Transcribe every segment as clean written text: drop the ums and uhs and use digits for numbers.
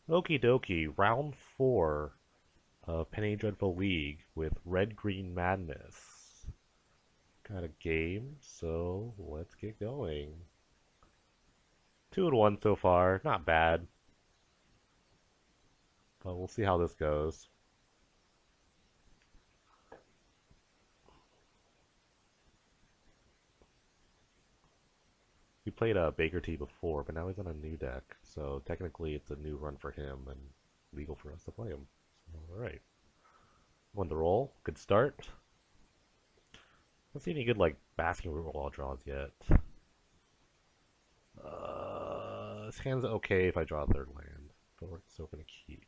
Okie dokie, round 4 of Penny Dreadful League with Red Green Madness. Got a game, so let's get going. 2 and 1 so far, not bad, but we'll see how this goes. We played a Baker T before, but now he's on a new deck, so technically it's a new run for him and legal for us to play him. So, alright. Won the roll, good start. Don't see any good like basketball draws yet. This hand's okay if I draw a third land, but we're still gonna keep.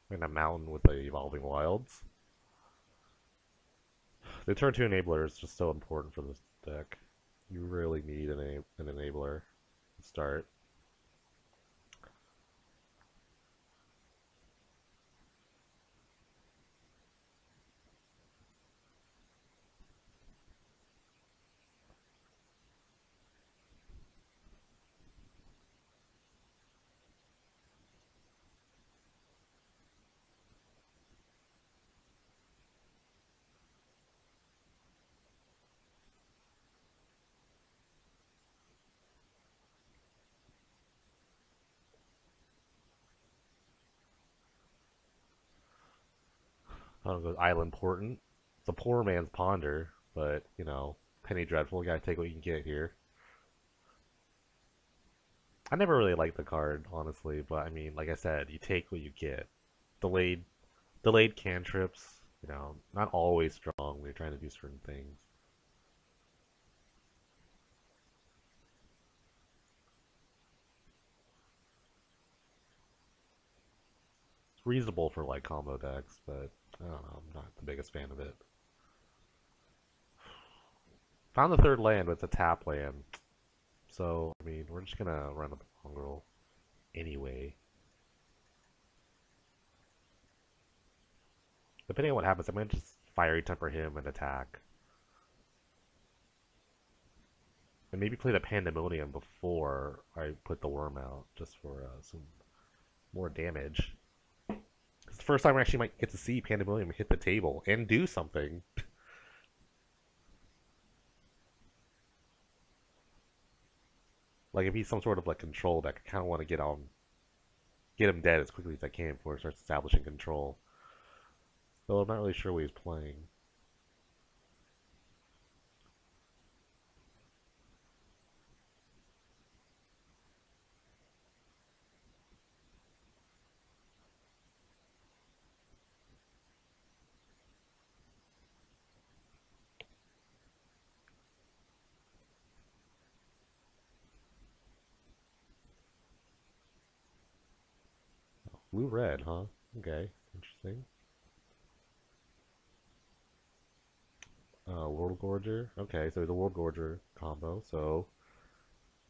And a mountain with the Evolving Wilds. The turn 2 enabler is just so important for this deck. You really need an enabler to start. I don't know, Island Portent. It's a poor man's Ponder, but, you know, Penny Dreadful, you gotta take what you can get here. I never really liked the card, honestly, but I mean, like I said, you take what you get. Delayed, delayed cantrips, you know, not always strong when you're trying to do certain things. It's reasonable for like combo decks, but I don't know, I'm not the biggest fan of it. Found the third land, but it's a tap land. So, I mean, we're just gonna run a mongrel anyway. Depending on what happens, I might just Fiery Temper him and attack. And maybe play the Pandemonium before I put the worm out, just for some more damage. It's the first time I actually might get to see Pandemonium hit the table and do something. Like if he's some sort of like control deck, I kind of want to get him dead as quickly as I can before he starts establishing control. Though I'm not really sure what he's playing. Blue red, huh? Okay, interesting. World Gorger. Okay, so he's a World Gorger combo, so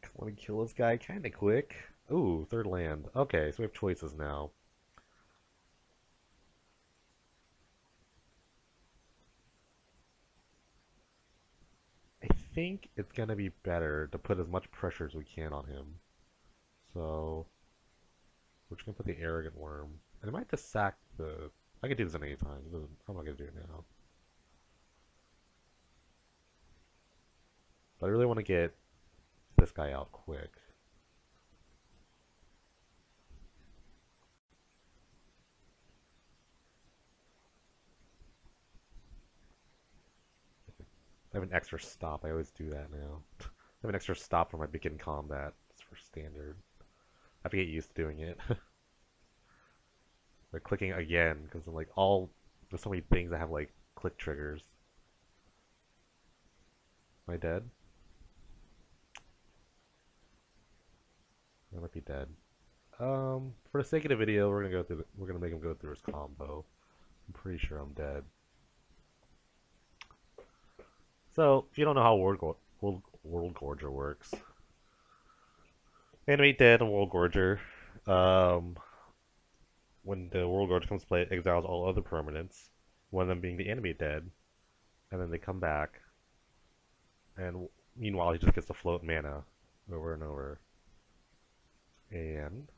I want to kill this guy kind of quick. Ooh, third land. Okay, so we have choices now. I think it's gonna be better to put as much pressure as we can on him. So we're just gonna put the Arrogant Worm. And I might just sack the. I could do this at any time. I'm not gonna do it now. But I really want to get this guy out quick. I have an extra stop. I always do that now. I have an extra stop for my begin combat. It's for standard. I have to get used to doing it. Like clicking again, because like there's so many things that have like click triggers. Am I dead? I might be dead. For the sake of the video, we're gonna make him go through his combo. I'm pretty sure I'm dead. So, if you don't know how World Gorger works, animate dead and World Gorger. Um, when the World Gorger comes to play, it exiles all other permanents, one of them being the animate dead, and then they come back, and meanwhile he just gets to float mana over and over. And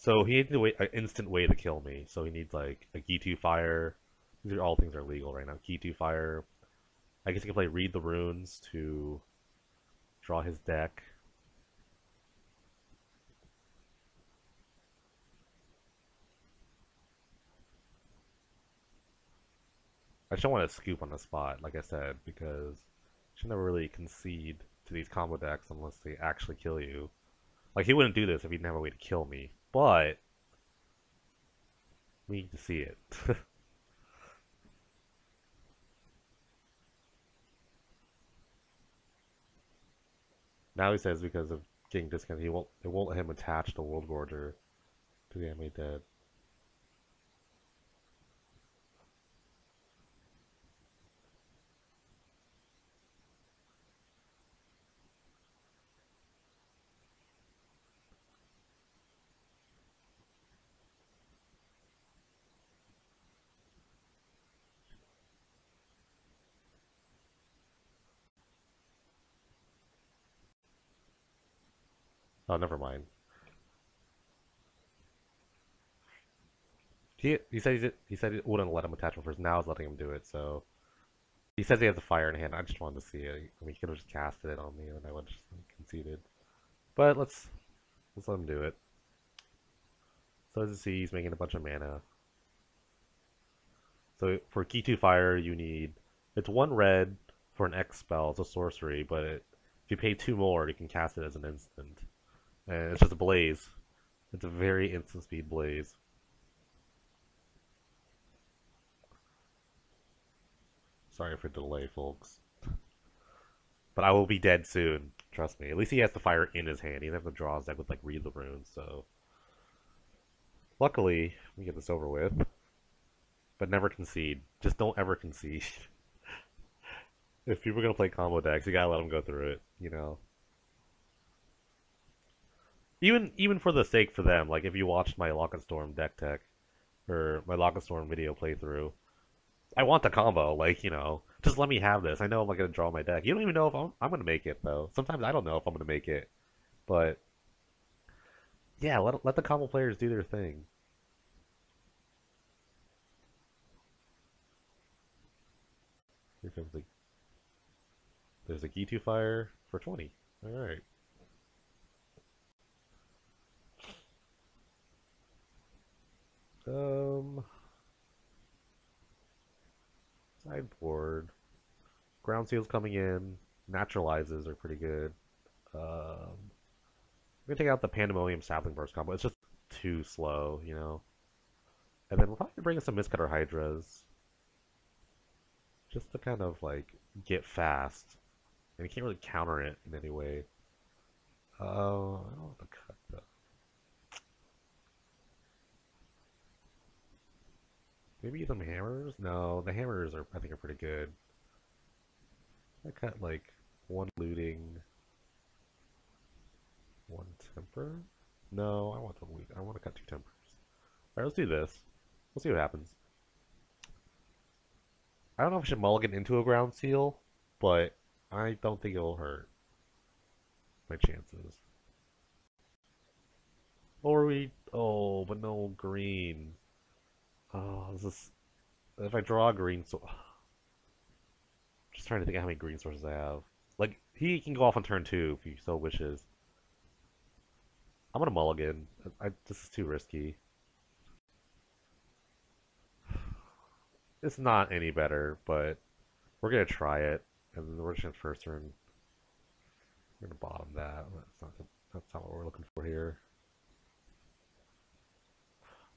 So he needs an instant way to kill me. So he needs like a G2 fire. These are all things that are legal right now. G2 fire. I guess he can play read the runes to draw his deck. I just don't want to scoop on the spot, like I said, because you should never really concede to these combo decks unless they actually kill you. Like, he wouldn't do this if he didn't have a way to kill me, but we need to see it. Now he says because of getting discounted, it won't let him attach the World Gorger to the enemy dead. Oh, never mind. He said it wouldn't let him attach him first. Now it's letting him do it. So he says he has a fire in hand. I just wanted to see it. I mean, he could have just casted it on me, and I would have just conceded. But let's let him do it. So as you see, he's making a bunch of mana. So for key 2 fire, you need it's 1 red for an X spell. It's a sorcery, but if you pay 2 more, you can cast it as an instant, and it's just a blaze. It's a very instant speed blaze. Sorry for the delay, folks. But I will be dead soon. Trust me. At least he has the fire in his hand. He doesn't have to draw his deck with like read the runes. So luckily, we get this over with. But never concede. Just don't ever concede. If people are gonna play combo decks, you gotta let them go through it. You know. Even for the sake for them, like if you watched my Lock and Storm deck tech or my Lock and Storm video playthrough, I want the combo. Like just let me have this. I know I'm not gonna draw my deck. You don't even know if I'm gonna make it though. Sometimes I don't know if I'm gonna make it, but yeah, let the combo players do their thing. Here comes there's a G2 fire for 20. All right. Um, Sideboard. Ground seals coming in. Naturalizes are pretty good. I'm gonna take out the Pandemonium Sapling Burst combo. It's just too slow. And then we're probably gonna bring in some Mistcutter Hydras. Just to kind of like get fast. And you can't really counter it in any way. I don't want to cut though. Maybe some hammers? No, the hammers I think are pretty good. I cut like 1 looting, 1 temper. No, I want to loot. I want to cut 2 tempers. Alright, let's do this. We'll see what happens. I don't know if I should mulligan into a ground seal, but I don't think it'll hurt my chances. Oh, but no green. Oh, this is if I draw a green, so just trying to think of how many green sources I have. Like he can go off on turn 2 if he so wishes. I'm gonna mulligan. This is too risky. It's not any better, but we're gonna try it, and then we're just gonna first turn. We're gonna bottom that. That's not what we're looking for here.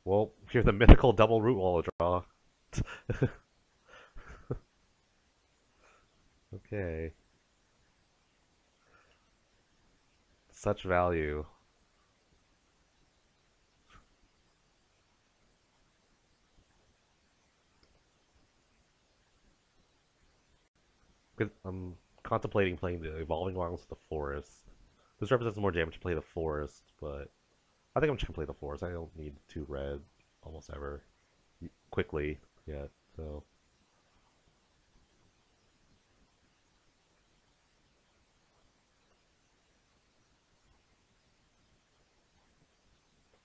Well, here's the mythical double root wall draw. Okay. Such value. I'm contemplating playing the Evolving Wilds with the Forest. This represents more damage to play the Forest, but I think I'm just gonna play the Forest. I don't need 2 red almost ever quickly yet, so.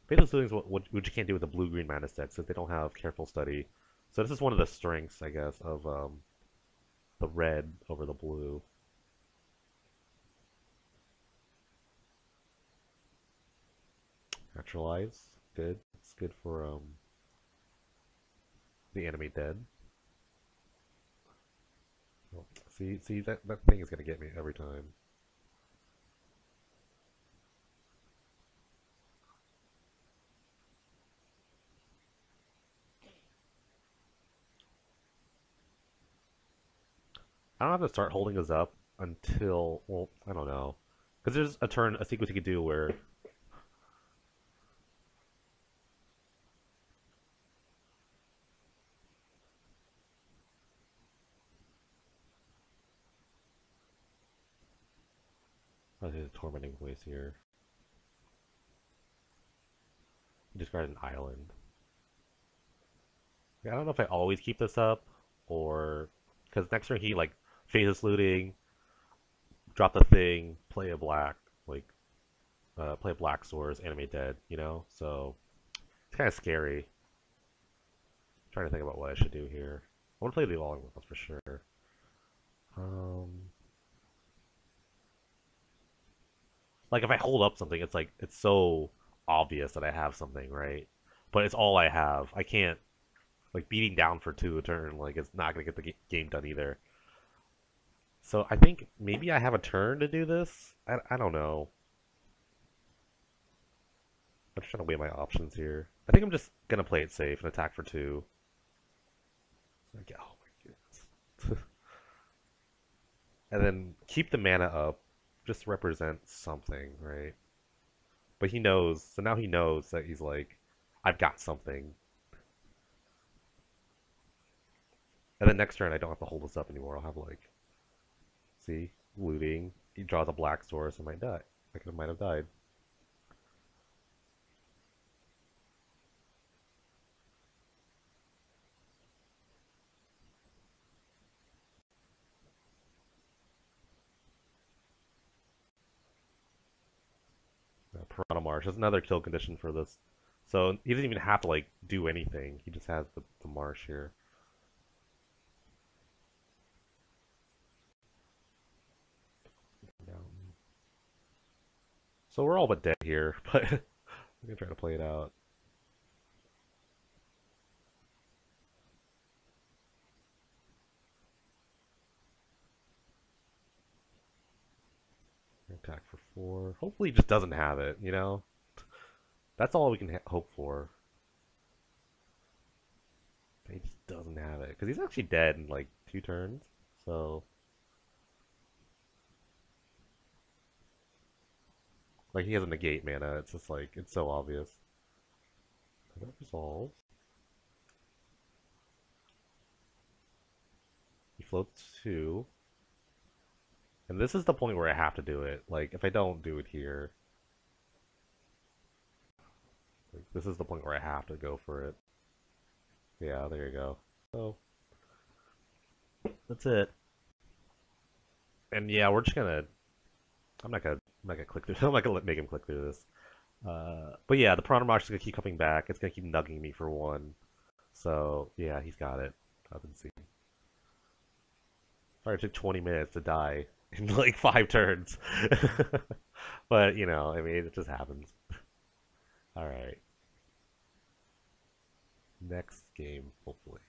Faithless Looting is what you can't do with the blue-green mana decks if they don't have Careful Study. So this is one of the strengths, I guess, of the red over the blue. Naturalize, good. It's good for the enemy dead. Oh, see that thing is gonna get me every time. I don't have to start holding this up until, well, I don't know, because there's a sequence you could do where there's a tormenting voice here. Discard an island. I don't know if I always keep this up or because next turn he like Faithless Looting, drop the thing, play a black, like play a black source, animate dead, you know? So it's kind of scary. I'm trying to think about what I should do here. I want to play the all ones for sure. Like if I hold up something, it's like it's so obvious that I have something, right? But it's all I have. I can't like beating down for 2 a turn. Like it's not gonna get the game done either. So I think maybe I have a turn to do this. I don't know. I'm just trying to weigh my options here. I think I'm just gonna play it safe and attack for 2. Like, oh my goodness. And then keep the mana up. Just represent something, right? But he knows, so now he knows that he's like, I've got something. And then next turn I don't have to hold this up anymore. I'll have like, see, looting. He draws a black source and might die. I might have died. Piranha Marsh. There's another kill condition for this. So he doesn't even have to like do anything. He just has the marsh here. So we're all but dead here, but I'm gonna try to play it out. Attack for 4. Hopefully he just doesn't have it, you know? That's all we can hope for. He just doesn't have it. Because he's actually dead in like 2 turns. So. Like he has a negate mana. It's just like, it's so obvious. That resolves. He floats 2. And this is the point where I have to do it. Like, if I don't do it here. Like, this is the point where I have to go for it. Yeah, there you go. So. That's it. And yeah, we're just gonna. I'm not gonna click through. I'm not gonna make him click through this. But yeah, the Piranha Marsh is gonna keep coming back. It's gonna keep nugging me for 1. So yeah, he's got it. Up and see. Sorry, it took 20 minutes to die in like 5 turns. But you know, I mean, it just happens. All right. Next game, hopefully.